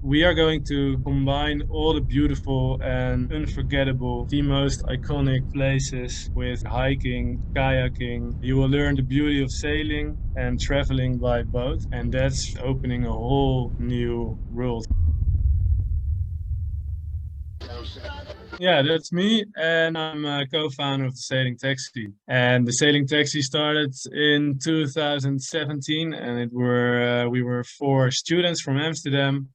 We are going to combine all the beautiful and unforgettable, the most iconic places with hiking, kayaking. You will learn the beauty of sailing and traveling by boat, and that's opening a whole new world. Yeah, that's me, and I'm a co-founder of the Sailing Taxi. And the Sailing Taxi started in 2017, and we were four students from Amsterdam,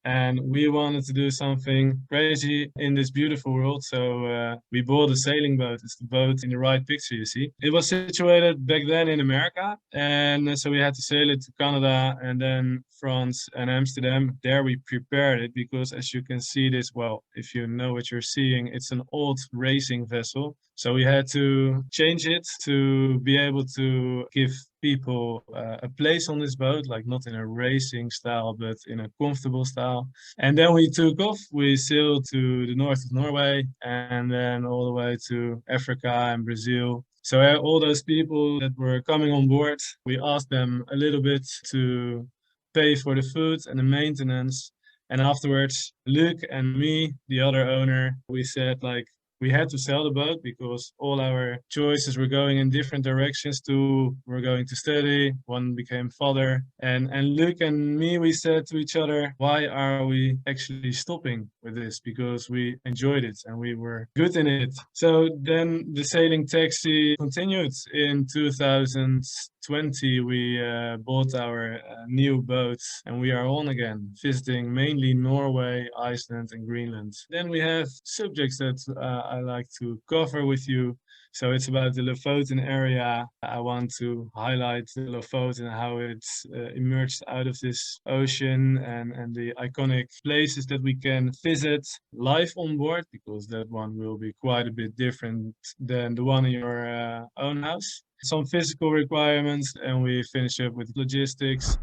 and we wanted to do something crazy in this beautiful world. So we bought a sailing boat. It's the boat in the right picture you see. It was situated back then in America, and so we had to sail it to Canada and then France and Amsterdam. There we prepared it because, as you can see this, well, if you know what you're seeing, it's an old racing vessel. So we had to change it to be able to give people a place on this boat, like not in a racing style, but in a comfortable style. And then we took off. We sailed to the north of Norway and then all the way to Africa and Brazil. So all those people that were coming on board, we asked them a little bit to pay for the food and the maintenance. And afterwards, Luke and me, the other owner, we said like, we had to sell the boat because all our choices were going in different directions. Two were going to study, one became father. And Luke and me, we said to each other, why are we actually stopping with this? Because we enjoyed it and we were good in it. So then the Sailing Taxi continued. In 2020, we bought our new boat and we are on again, visiting mainly Norway, Iceland, and Greenland. Then we have subjects that I like to cover with you. So it's about the Lofoten area. I want to highlight the Lofoten, how it's emerged out of this ocean and the iconic places that we can visit live on board, because that one will be quite a bit different than the one in your own house. Some physical requirements, and we finish up with logistics.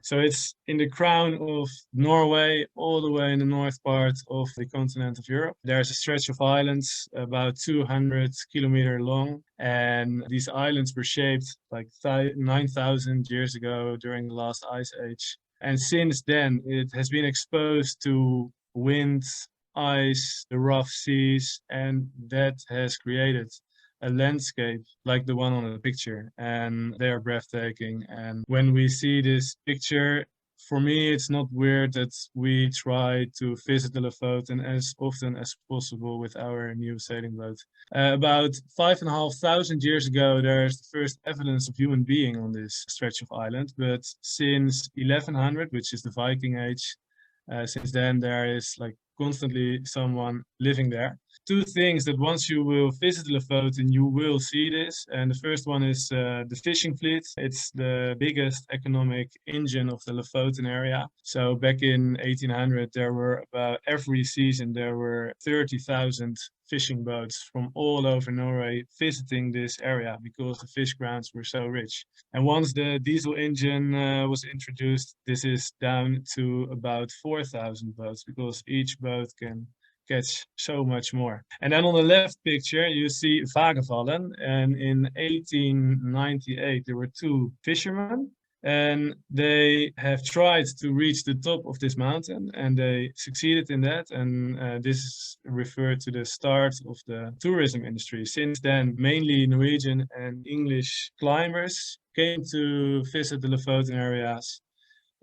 So it's in the crown of Norway, all the way in the north part of the continent of Europe. There's a stretch of islands about 200 kilometers long, and these islands were shaped like 9,000 years ago during the last ice age. And since then, it has been exposed to wind, ice, the rough seas, and that has created a landscape like the one on the picture, and they are breathtaking. And when we see this picture, for me, it's not weird that we try to visit the Lofoten as often as possible with our new sailing boat. About 5,500 years ago, there's the first evidence of human being on this stretch of island, but since 1100, which is the Viking Age, since then there is like constantly someone living there. Two things that once you will visit Lofoten, you will see this. And the first one is the fishing fleet. It's the biggest economic engine of the Lofoten area. So back in 1800, there were about every season, there were 30,000 fishing boats from all over Norway visiting this area because the fish grounds were so rich. And once the diesel engine was introduced, this is down to about 4,000 boats because each boat can catch so much more. And then on the left picture, you see Vagevallen. And in 1898, there were two fishermen, and they have tried to reach the top of this mountain, and they succeeded in that. And this is referred to the start of the tourism industry. Since then, mainly Norwegian and English climbers came to visit the Lofoten areas.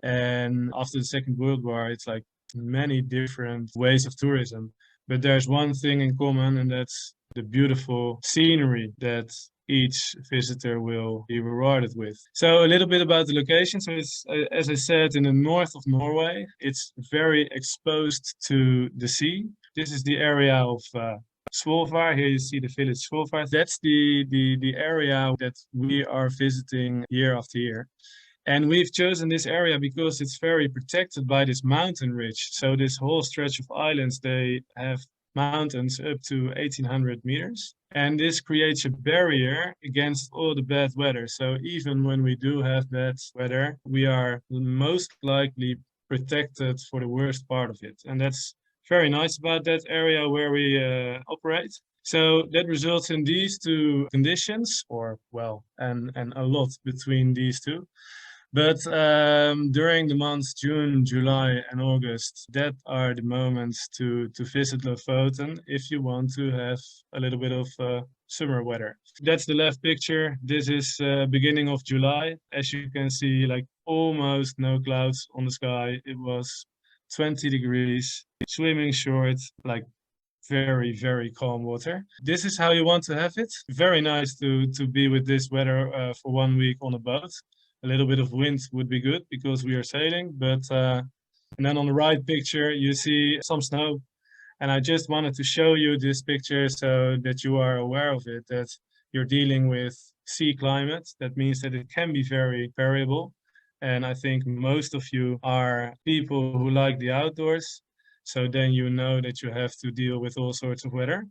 And after the Second World War, it's like many different ways of tourism. But there's one thing in common, and that's the beautiful scenery that each visitor will be rewarded with. So a little bit about the location. So it's, as I said, in the north of Norway. It's very exposed to the sea. This is the area of Svolvær. Here you see the village Svolvær. That's the area that we are visiting year after year. And we've chosen this area because it's very protected by this mountain ridge. So this whole stretch of islands, they have mountains up to 1,800 meters. And this creates a barrier against all the bad weather. So even when we do have bad weather, we are most likely protected for the worst part of it. And that's very nice about that area where we operate. So that results in these two conditions, or well, and a lot between these two. But during the months June, July, and August, that are the moments to visit Lofoten if you want to have a little bit of summer weather. That's the left picture. This is beginning of July. As you can see, like almost no clouds on the sky. It was 20 degrees, swimming short, like very, very calm water. This is how you want to have it. Very nice to be with this weather for 1 week on a boat. A little bit of wind would be good because we are sailing, but and then on the right picture you see some snow. And I just wanted to show you this picture so that you are aware of it, that you're dealing with sea climate. That means that it can be very variable. And I think most of you are people who like the outdoors. So then you know that you have to deal with all sorts of weather.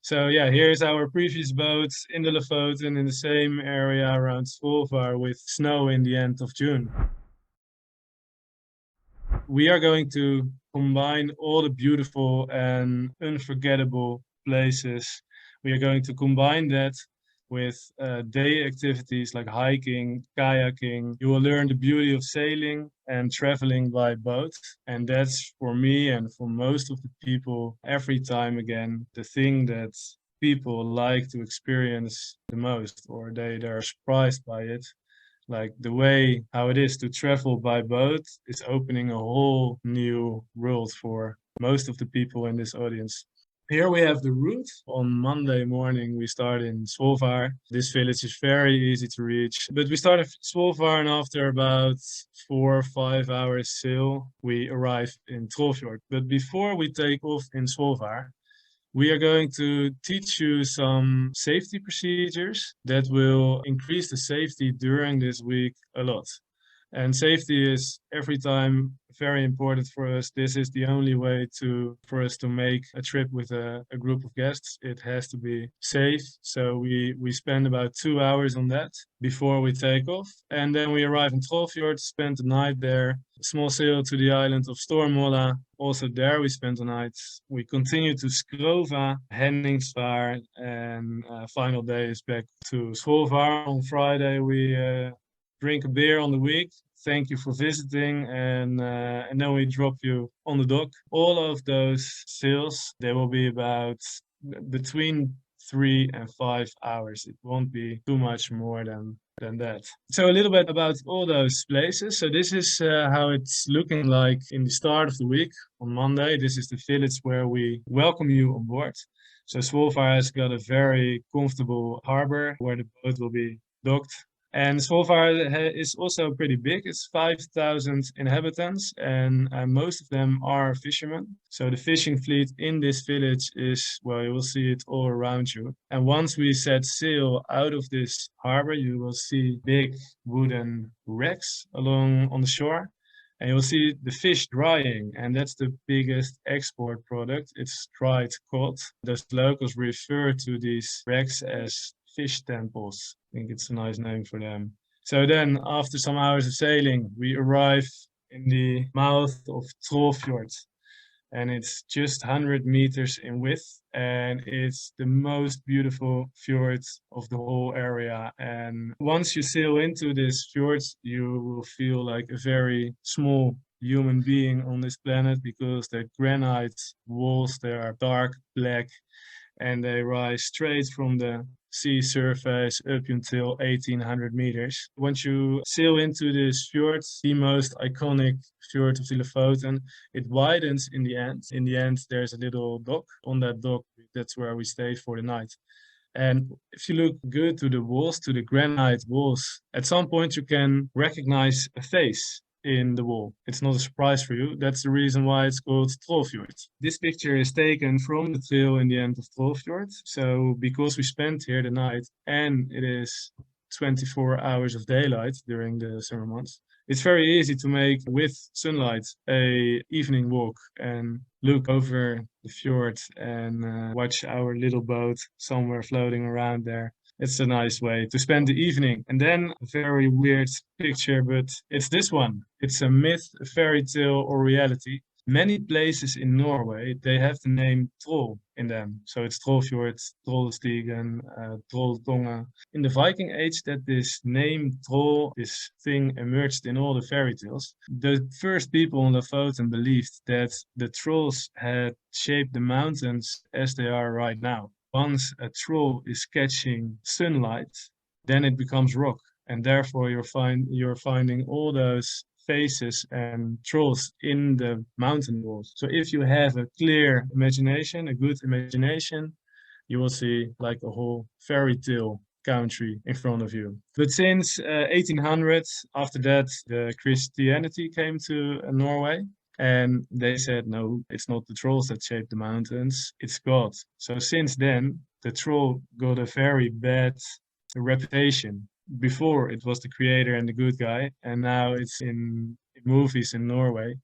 So yeah, here's our previous boat in the Lofoten in the same area around Svolvær with snow in the end of June. We are going to combine all the beautiful and unforgettable places. We are going to combine that with day activities like hiking, kayaking. You will learn the beauty of sailing and traveling by boat. And that's for me and for most of the people, every time again, the thing that people like to experience the most, or they're surprised by it. Like the way how it is to travel by boat is opening a whole new world for most of the people in this audience. Here we have the route. On Monday morning, we start in Svolvær. This village is very easy to reach, but we start at Svolvær, and after about 4 or 5 hours sail, we arrive in Trollfjord. But before we take off in Svolvær, we are going to teach you some safety procedures that will increase the safety during this week a lot. And safety is every time very important for us. This is the only way for us to make a trip with a group of guests. It has to be safe. So we spend about 2 hours on that before we take off. And then we arrive in Trollfjord, spend the night there. Small sail to the island of Stormolla. Also there we spend the night. We continue to Skrova, Henningsvaar, and final day is back to Svolvær. On Friday we drink a beer on the week. Thank you for visiting, and then we drop you on the dock. All of those sails, they will be about between 3 and 5 hours. It won't be too much more than that. So a little bit about all those places. So this is how it's looking like in the start of the week on Monday. This is the village where we welcome you on board. So Svolvær has got a very comfortable harbor where the boat will be docked. And Svolvær is also pretty big. It's 5,000 inhabitants, and most of them are fishermen. So the fishing fleet in this village is, well, you will see it all around you. And once we set sail out of this harbor, you will see big wooden wrecks along on the shore. And you'll see the fish drying, and that's the biggest export product. It's dried cod. Those locals refer to these wrecks as fish temples. I think it's a nice name for them. So then, after some hours of sailing, we arrive in the mouth of Trollfjord. And it's just 100 meters in width, and it's the most beautiful fjord of the whole area. And once you sail into this fjord, you will feel like a very small human being on this planet, because the granite walls, they are dark black, and they rise straight from the sea surface up until 1,800 meters. Once you sail into this fjord, the most iconic fjord of the Lofoten, it widens in the end. In the end, there's a little dock. On that dock, that's where we stayed for the night. And if you look good to the walls, to the granite walls, at some point you can recognize a face in the wall. It's not a surprise for you. That's the reason why it's called Trollfjord. This picture is taken from the trail in the end of Trollfjord. So because we spent here the night and it is 24 hours of daylight during the summer months, it's very easy to make with sunlight a evening walk and look over the fjord and watch our little boat somewhere floating around there. It's a nice way to spend the evening. And then a very weird picture, but it's this one. It's a myth, a fairy tale, or reality. Many places in Norway, they have the name Troll in them. So it's Trollfjords, Trollstigen, Trolltonga. In the Viking age, that this name Troll, this thing emerged in all the fairy tales. The first people on Lofoten believed that the trolls had shaped the mountains as they are right now. Once a troll is catching sunlight, then it becomes rock. And therefore you're finding all those faces and trolls in the mountain walls. So if you have a clear imagination, a good imagination, you will see like a whole fairy tale country in front of you. But since 1800s, after that, the Christianity came to Norway. And they said, no, it's not the trolls that shape the mountains, it's God. So since then, the troll got a very bad reputation. Before it was the creator and the good guy, and now it's in movies in Norway.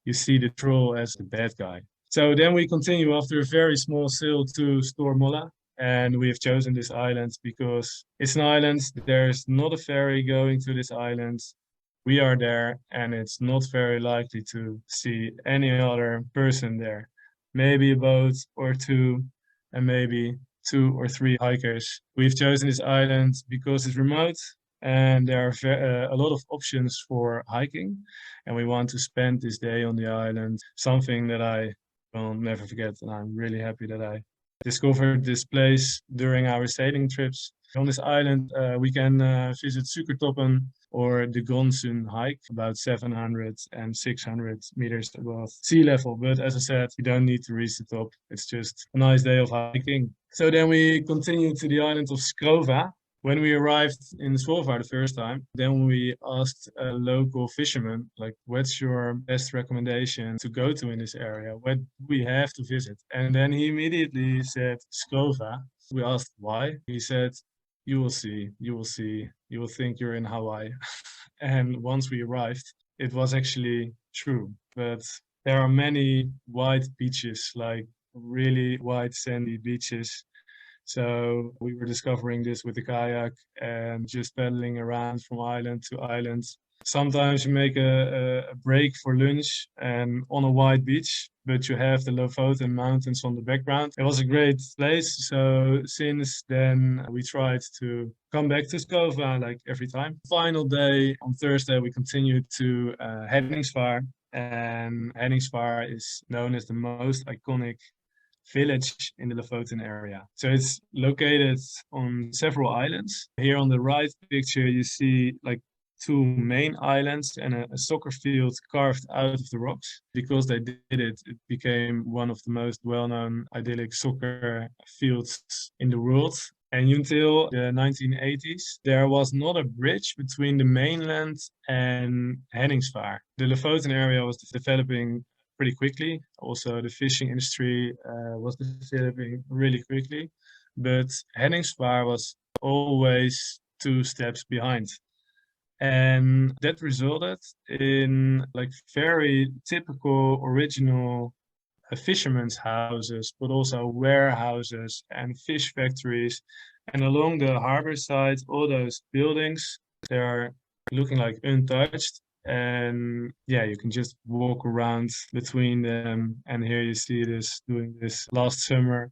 You see the troll as the bad guy. So then we continue after a very small sail to Stormolla, and we have chosen this island because it's an island. There's not a ferry going to this island. We are there, and it's not very likely to see any other person there. Maybe a boat or two, and maybe 2 or 3 hikers. We've chosen this island because it's remote and there are a lot of options for hiking. And we want to spend this day on the island, something that I will never forget. And I'm really happy that I discovered this place during our sailing trips. On this island, we can visit Sukertoppen or the Gonsun hike, about 700 and 600 meters above sea level. But as I said, you don't need to reach the top. It's just a nice day of hiking. So then we continue to the island of Skrova. When we arrived in Svolvær the first time, then we asked a local fisherman, like, what's your best recommendation to go to in this area? What do we have to visit? And then he immediately said, Skrova. We asked why. He said, you will see, you will see, you will think you're in Hawaii. And once we arrived, it was actually true. But there are many white beaches, like really white sandy beaches. So we were discovering this with the kayak and just paddling around from island to island. Sometimes you make a break for lunch and on a white beach, but you have the Lofoten mountains on the background. It was a great place. So since then, we tried to come back to Skova like every time. Final day on Thursday, we continued to Henningsvaar. And Henningsvaar is known as the most iconic village in the Lofoten area. So it's located on several islands. Here on the right picture, you see like 2 main islands and a soccer field carved out of the rocks. Because they did it, it became one of the most well-known idyllic soccer fields in the world. And until the 1980s, there was not a bridge between the mainland and Henningsvaar. The Lofoten area was developing pretty quickly. Also, the fishing industry was developing really quickly. But Henningsvaar was always 2 steps behind. And that resulted in like very typical original fishermen's houses, but also warehouses and fish factories. And along the harbor side, all those buildings, they're looking like untouched. And yeah, you can just walk around between them. And here you see this doing this last summer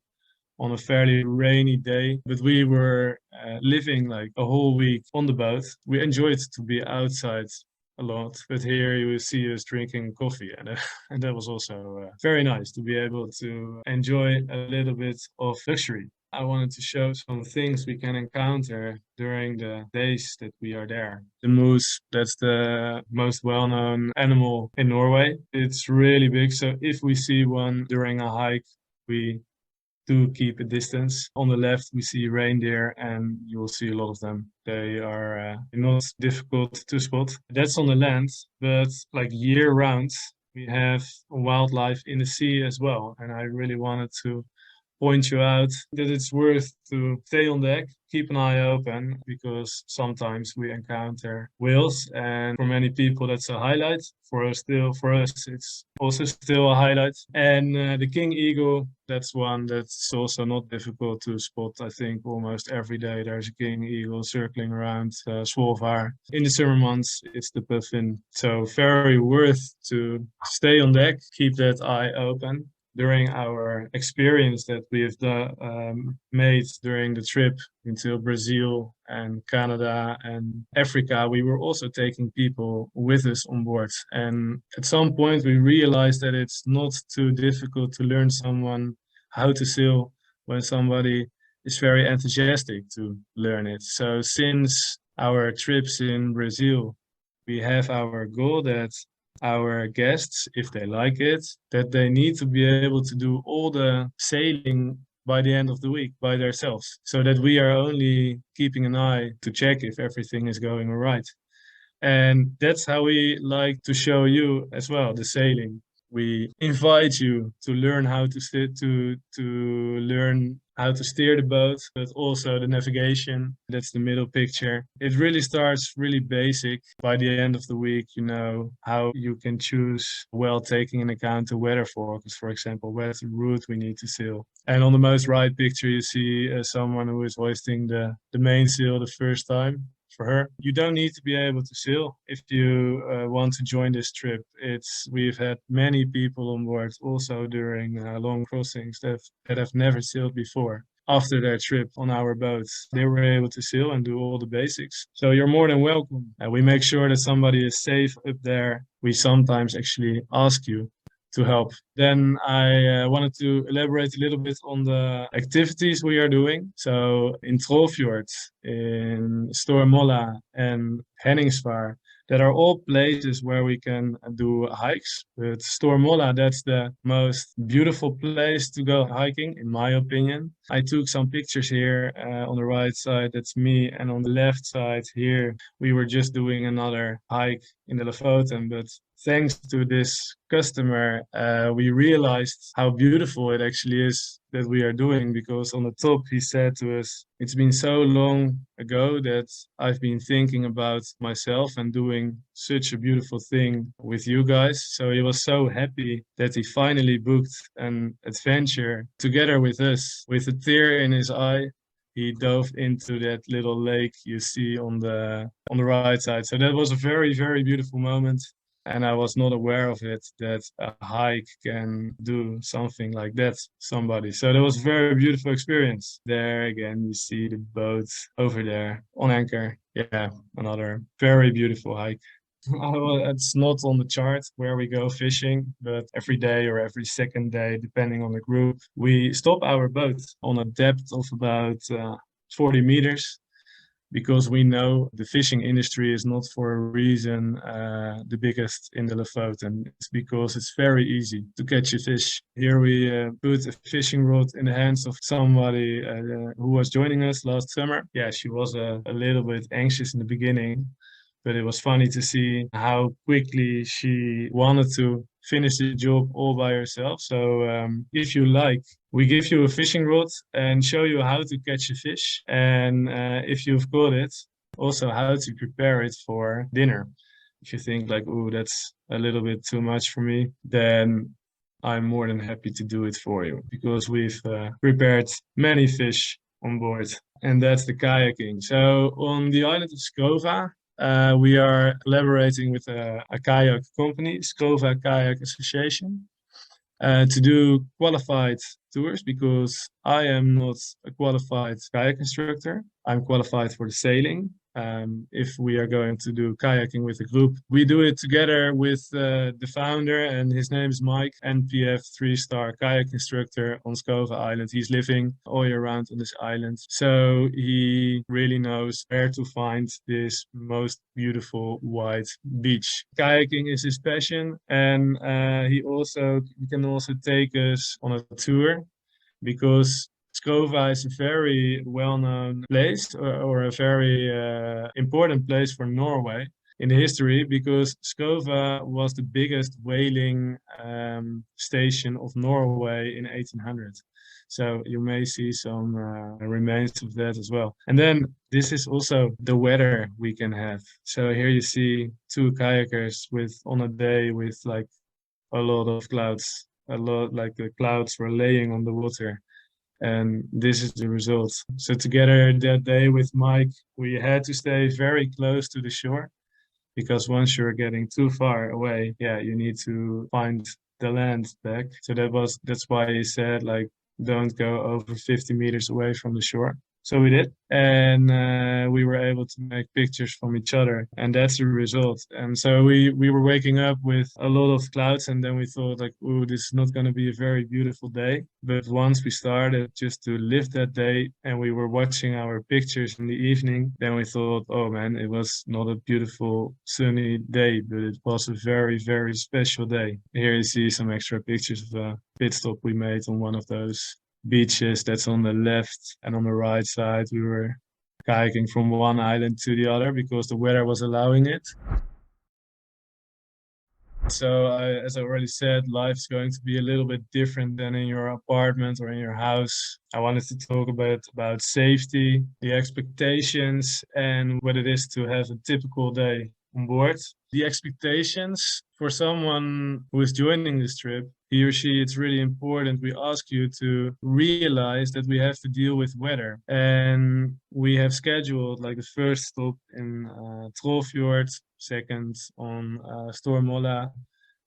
on a fairly rainy day, but we were living like a whole week on the boat. We enjoyed to be outside a lot, but here you will see us drinking coffee, and that was also very nice to be able to enjoy a little bit of luxury. I wanted to show some things we can encounter during the days that we are there. The moose, that's the most well-known animal in Norway. It's really big, so if we see one during a hike, we to keep a distance. On the left, we see reindeer, and you will see a lot of them. They are not difficult to spot. That's on the land, but like year round, we have wildlife in the sea as well. And I really wanted to point you out that it's worth to stay on deck, keep an eye open, because sometimes we encounter whales, and for many people that's a highlight. For us, it's also still a highlight. And the king eagle, that's one that's also not difficult to spot. I think almost every day there's a king eagle circling around Svolvær. In the summer months, it's the puffin. So very worth to stay on deck, keep that eye open. During our experience that we have made during the trip into Brazil and Canada and Africa, we were also taking people with us on board. And at some point, we realized that it's not too difficult to learn someone how to sail when somebody is very enthusiastic to learn it. So since our trips in Brazil, we have our goal that our guests, if they like it, that they need to be able to do all the sailing by the end of the week by themselves, so that we are only keeping an eye to check if everything is going all right. And that's how we like to show you as well the sailing. We invite you to learn how to learn how to steer the boat, but also the navigation. That's the middle picture. It really starts really basic. By the end of the week, you know how you can choose, well, taking into account the weather forecast, for example, where's the route we need to sail. And on the most right picture, you see someone who is hoisting the mainsail the first time. For her, you don't need to be able to sail if you want to join this trip. We've had many people on board also during long crossings that have never sailed before. After their trip on our boats, they were able to sail and do all the basics. So you're more than welcome. We make sure that somebody is safe up there. We sometimes actually ask you to help. Then I wanted to elaborate a little bit on the activities we are doing. So in Fjords, in Stormolla and Henningsvaar, that are all places where we can do hikes. But Stormolla, that's the most beautiful place to go hiking, in my opinion. I took some pictures here on the right side, that's me, and on the left side here, we were just doing another hike in the Lofoten, but thanks to this customer, we realized how beautiful it actually is that we are doing, because on the top he said to us, it's been so long ago that I've been thinking about myself and doing such a beautiful thing with you guys. So he was so happy that he finally booked an adventure together with us. With a tear in his eye, he dove into that little lake you see on the right side. So that was a very, very beautiful moment. And I was not aware of it, that a hike can do something like that, somebody. So that was a very beautiful experience. There again, you see the boat over there on anchor. Yeah, another very beautiful hike. It's not on the chart where we go fishing, but every day or every second day, depending on the group, we stop our boat on a depth of about 40 meters, because we know the fishing industry is not for a reason the biggest in the Lofoten. It's because it's very easy to catch a fish. Here we put a fishing rod in the hands of somebody who was joining us last summer. Yeah, she was a little bit anxious in the beginning, but it was funny to see how quickly she wanted to finish the job all by herself. So if you like, we give you a fishing rod and show you how to catch a fish. And if you've got it, also how to prepare it for dinner. If you think like, oh, that's a little bit too much for me, then I'm more than happy to do it for you, because we've prepared many fish on board. And that's the kayaking. So on the island of Skova, we are collaborating with a kayak company, Skova Kayak Association, to do qualified tours, because I am not a qualified kayak instructor. I'm qualified for the sailing. If we are going to do kayaking with a group, we do it together with the founder, and his name is Mike, NPF 3-star kayak instructor on Skova Island. He's living all year round on this island, so he really knows where to find this most beautiful white beach. Kayaking is his passion, and he can also take us on a tour, because Skova is a very well-known place, or a very important place for Norway in history, because Skova was the biggest whaling station of Norway in 1800. So you may see some remains of that as well. And then this is also the weather we can have. So here you see two kayakers on a day with like a lot of clouds, a lot like the clouds were laying on the water. And this is the result. So together that day with Mike, we had to stay very close to the shore because once you're getting too far away, yeah, you need to find the land back. So that's why he said like don't go over 50 meters away from the shore. So we did, and we were able to make pictures from each other, and that's the result. And so we were waking up with a lot of clouds, and then we thought like, oh, this is not going to be a very beautiful day. But once we started just to live that day, and we were watching our pictures in the evening, then we thought, oh man, it was not a beautiful sunny day, but it was a very, very special day. Here you see some extra pictures of a pit stop we made on one of those beaches that's on the left, and on the right side we were kayaking from one island to the other because the weather was allowing it. So as I already said, life's going to be a little bit different than in your apartment or in your house. I wanted to talk a bit about safety, the expectations, and what it is to have a typical day on board. The expectations for someone who is joining this trip, he or she, it's really important. We ask you to realize that we have to deal with weather. And we have scheduled like the first stop in Fjords, second on Stormolla,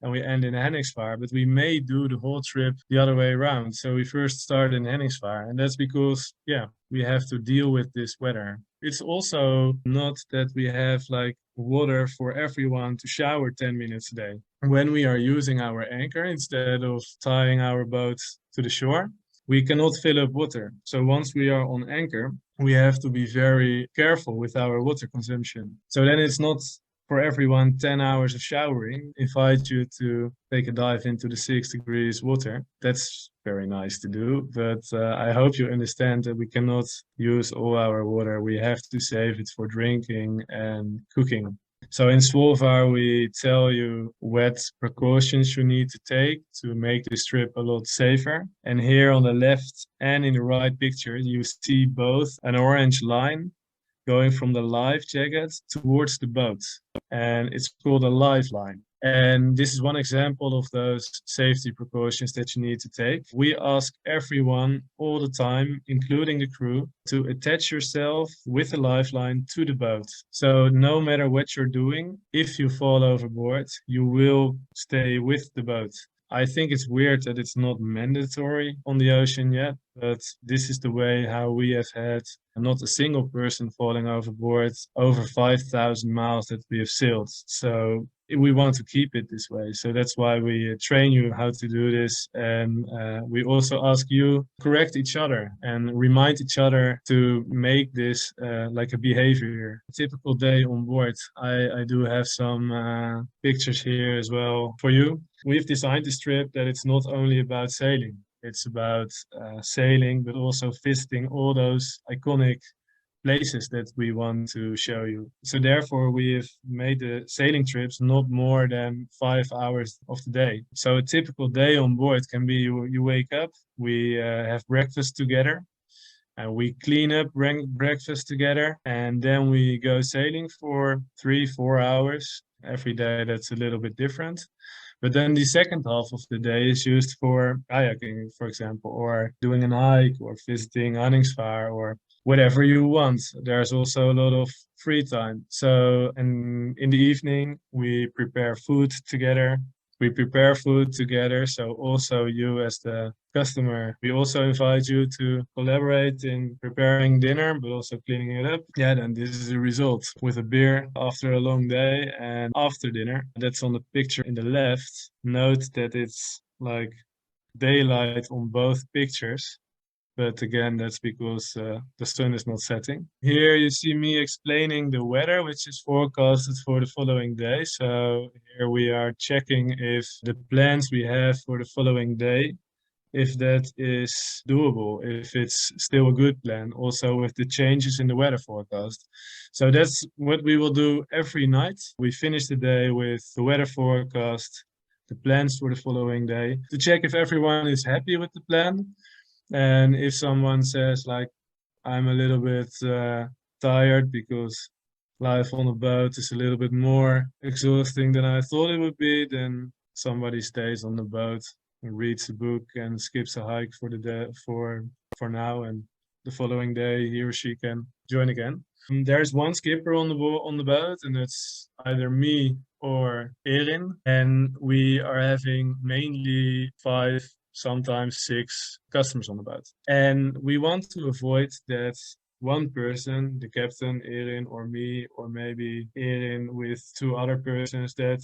and we end in Henningsvaar, but we may do the whole trip the other way around. So we first start in Henningsvaar, and that's because, yeah, we have to deal with this weather. It's also not that we have like water for everyone to shower 10 minutes a day. When we are using our anchor, instead of tying our boat to the shore, we cannot fill up water. So once we are on anchor, we have to be very careful with our water consumption. So then it's not for everyone 10 hours of showering, invite you to take a dive into the 6 degrees water. That's very nice to do, but I hope you understand that we cannot use all our water. We have to save it for drinking and cooking. So in Svolvær, we tell you what precautions you need to take to make this trip a lot safer. And here on the left and in the right picture, you see both an orange line going from the life jacket towards the boat. And it's called a lifeline. And this is one example of those safety precautions that you need to take. We ask everyone all the time, including the crew, to attach yourself with a lifeline to the boat. So no matter what you're doing, if you fall overboard, you will stay with the boat. I think it's weird that it's not mandatory on the ocean yet, but this is the way how we have had not a single person falling overboard over 5,000 miles that we have sailed. So we want to keep it this way. So that's why we train you how to do this. And we also ask you to correct each other and remind each other to make this like a behavior. A typical day on board. I do have some pictures here as well for you. We've designed this trip that it's not only about sailing. It's about sailing, but also visiting all those iconic places that we want to show you. So therefore, we have made the sailing trips not more than 5 hours of the day. So a typical day on board can be you wake up, we have breakfast together, and we clean up breakfast together, and then we go sailing for 3-4 hours. Every day that's a little bit different. But then the second half of the day is used for kayaking, for example, or doing an hike or visiting Henningsvaar or whatever you want. There's also a lot of free time. So, and in the evening, we prepare food together. So also you as the customer, we also invite you to collaborate in preparing dinner, but also cleaning it up. Yeah, then this is the result with a beer after a long day and after dinner. That's on the picture in the left. Note that it's like daylight on both pictures. But again, that's because the sun is not setting. Here you see me explaining the weather, which is forecasted for the following day. So here we are checking if the plans we have for the following day, if that is doable, if it's still a good plan, also with the changes in the weather forecast. So that's what we will do every night. We finish the day with the weather forecast, the plans for the following day, to check if everyone is happy with the plan. And if someone says like, I'm a little bit tired because life on a boat is a little bit more exhausting than I thought it would be, then somebody stays on the boat and reads a book and skips a hike for the day for now, and the following day he or she can join again. And there's one skipper on on the boat, and it's either me or Erin, and we are having mainly five, sometimes six customers on the boat. And we want to avoid that one person, the captain, Erin, or me, or maybe Erin with two other persons, that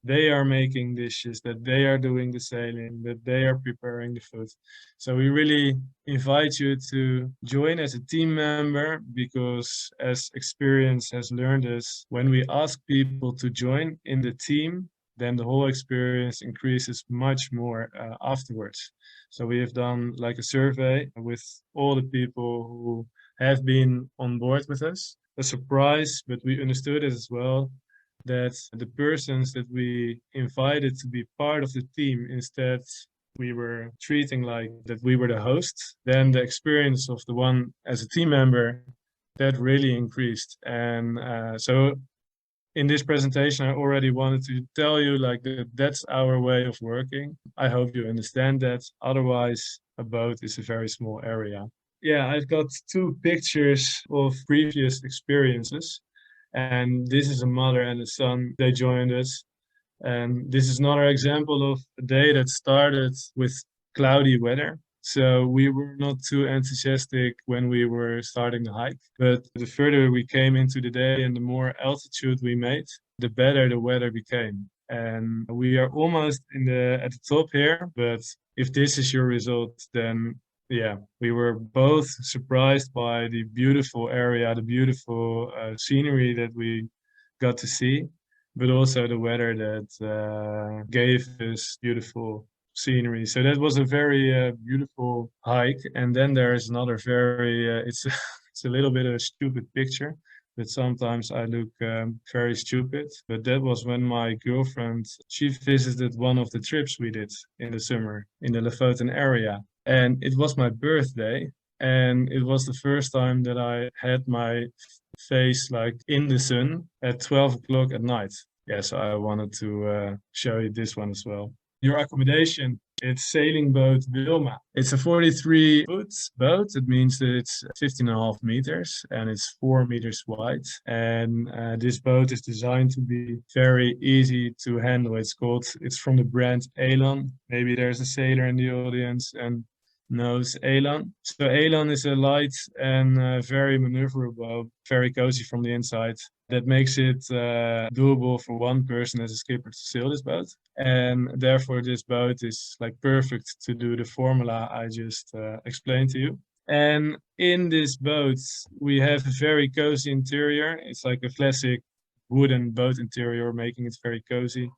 they are making dishes, that they are doing the sailing, that they are preparing the food. So we really invite you to join as a team member, because as experience has learned us, when we ask people to join in the team, then the whole experience increases much more afterwards. So we have done like a survey with all the people who have been on board with us. A surprise, but we understood it as well, that the persons that we invited to be part of the team, instead we were treating like that we were the hosts, then the experience of the one as a team member, that really increased. And so in this presentation, I already wanted to tell you like that that's our way of working. I hope you understand that. Otherwise, a boat is a very small area. Yeah, I've got two pictures of previous experiences. And this is a mother and a son. They joined us. And this is another example of a day that started with cloudy weather. So we were not too enthusiastic when we were starting the hike. But the further we came into the day and the more altitude we made, the better the weather became. And we are almost at the top here. But if this is your result, then yeah, we were both surprised by the beautiful area, the beautiful scenery that we got to see, but also the weather that gave us beautiful scenery. So that was a very beautiful hike. And then there is another it's it's a little bit of a stupid picture, but sometimes I look very stupid. But that was when my girlfriend, she visited one of the trips we did in the summer in the Lofoten area. And it was my birthday. And it was the first time that I had my face like in the sun at 12 o'clock at night. Yeah, so I wanted to show you this one as well. Your accommodation, it's sailing boat Wilma. It's a 43-foot boat. It means that it's 15 and a half meters and it's 4 meters wide. And this boat is designed to be very easy to handle. It's from the brand Elan. Maybe there's a sailor in the audience and knows Elan. So Elan is a light and very maneuverable, very cozy from the inside. That makes it doable for one person as a skipper to sail this boat. And therefore this boat is like perfect to do the formula I just explained to you. And in this boat, we have a very cozy interior. It's like a classic wooden boat interior, making it very cozy.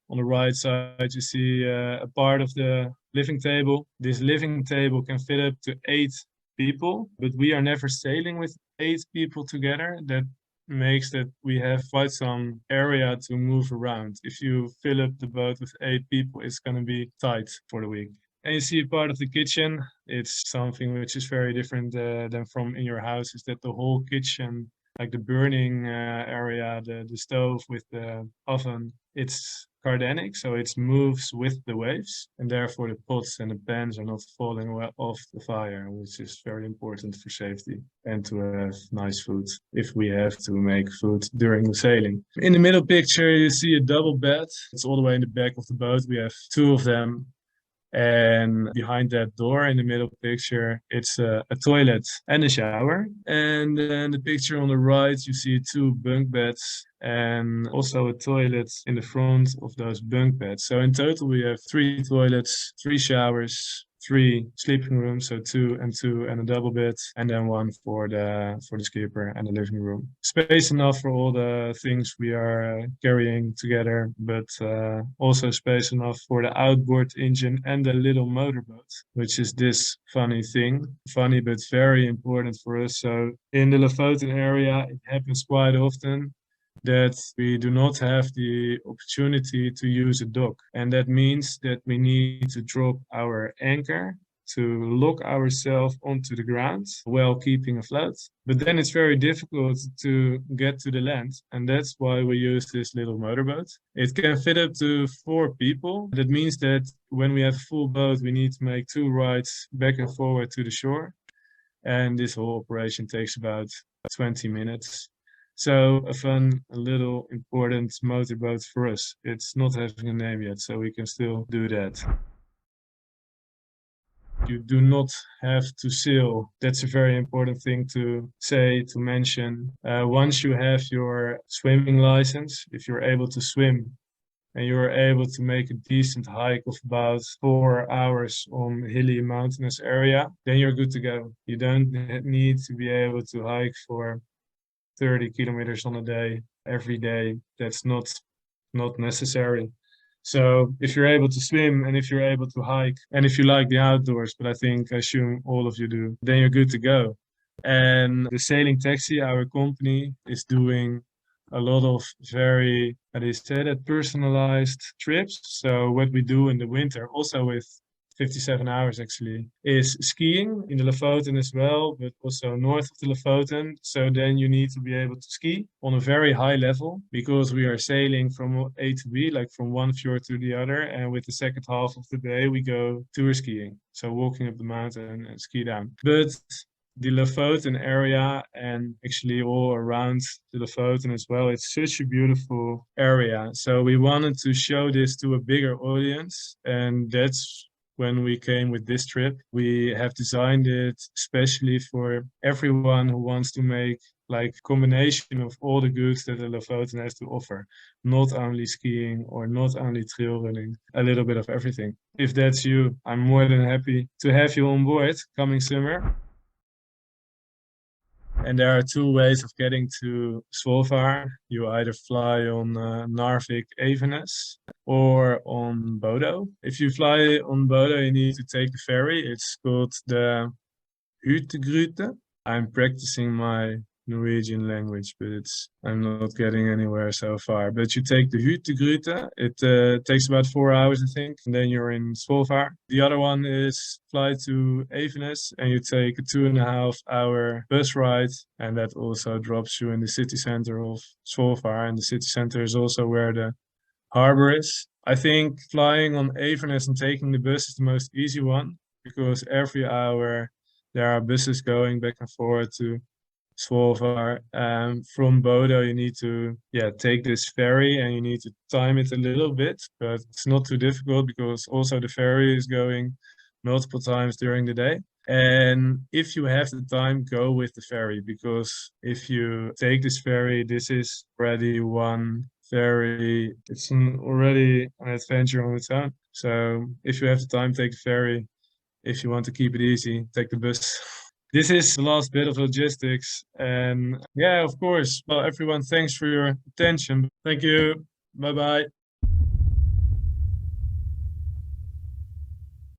On the right side, you see a part of the living table. This living table can fit up to 8 people, but we are never sailing with 8 people together. That makes that we have quite some area to move around. If you fill up the boat with 8 people, it's going to be tight for the week. And you see part of the kitchen. It's something which is very different than from in your house, is that the whole kitchen, like the burning area, the stove with the oven, it's cardanic, so it moves with the waves, and therefore the pots and the pans are not falling off the fire, which is very important for safety and to have nice food if we have to make food during the sailing. In the middle picture, you see a double bed. It's all the way in the back of the boat. We have two of them. And behind that door in the middle picture, it's a toilet and a shower. And then the picture on the right, you see two bunk beds and also a toilet in the front of those bunk beds. So in total, we have 3 toilets, 3 showers, 3 sleeping rooms, so two and a double bed, and then one for the skipper and the living room. Space enough for all the things we are carrying together, but also space enough for the outboard engine and the little motorboat, which is this funny thing. Funny, but very important for us. So in the Lofoten area, it happens quite often that we do not have the opportunity to use a dock. And that means that we need to drop our anchor to lock ourselves onto the ground while keeping afloat. But then it's very difficult to get to the land. And that's why we use this little motorboat. It can fit up to 4 people. That means that when we have a full boat, we need to make 2 rides back and forward to the shore. And this whole operation takes about 20 minutes. So a fun, a little important motorboat for us. It's not having a name yet, so we can still do that. You do not have to sail. That's a very important thing to say, to mention. Once you have your swimming license, if you're able to swim and you're able to make a decent hike of about 4 hours on a hilly mountainous area, then you're good to go. You don't need to be able to hike for 30 kilometers on a day, every day. That's not necessary. So if you're able to swim and if you're able to hike and if you like the outdoors, but I assume all of you do, then you're good to go. And the Sailing Taxi, our company, is doing a lot of very, how do you say that, personalized trips. So what we do in the winter, also with 57 hours actually, is skiing in the Lofoten as well, but also north of the Lofoten. So then you need to be able to ski on a very high level because we are sailing from A to B, like from one fjord to the other. And with the second half of the day, we go tour skiing. So walking up the mountain and ski down. But the Lofoten area and actually all around the Lofoten as well, it's such a beautiful area. So we wanted to show this to a bigger audience, and that's when we came with this trip. We have designed it especially for everyone who wants to make like a combination of all the goods that the Lofoten has to offer. Not only skiing or not only trail running, a little bit of everything. If that's you, I'm more than happy to have you on board coming summer. And there are 2 ways of getting to Svolvær. You either fly on Narvik Evenes or on Bodo. If you fly on Bodo, you need to take the ferry. It's called the Hurtigrute. I'm practicing my Norwegian language, but I'm not getting anywhere so far. But you take the Hurtigrute. It takes about 4 hours, I think, and then you're in Svolvær. The other one is fly to Evenes, and you take a 2.5-hour bus ride, and that also drops you in the city center of Svolvær. And the city center is also where the harbor is. I think flying on Evenes and taking the bus is the most easy one because every hour there are buses going back and forth to Svolvær. From Bodo, you need to take this ferry and you need to time it a little bit, but it's not too difficult because also the ferry is going multiple times during the day. And if you have the time, go with the ferry because if you take this ferry, this is already one ferry. It's already an adventure on its own. So if you have the time, take the ferry. If you want to keep it easy, take the bus. This is the last bit of logistics. And yeah, of course. Well, everyone, thanks for your attention. Thank you. Bye-bye.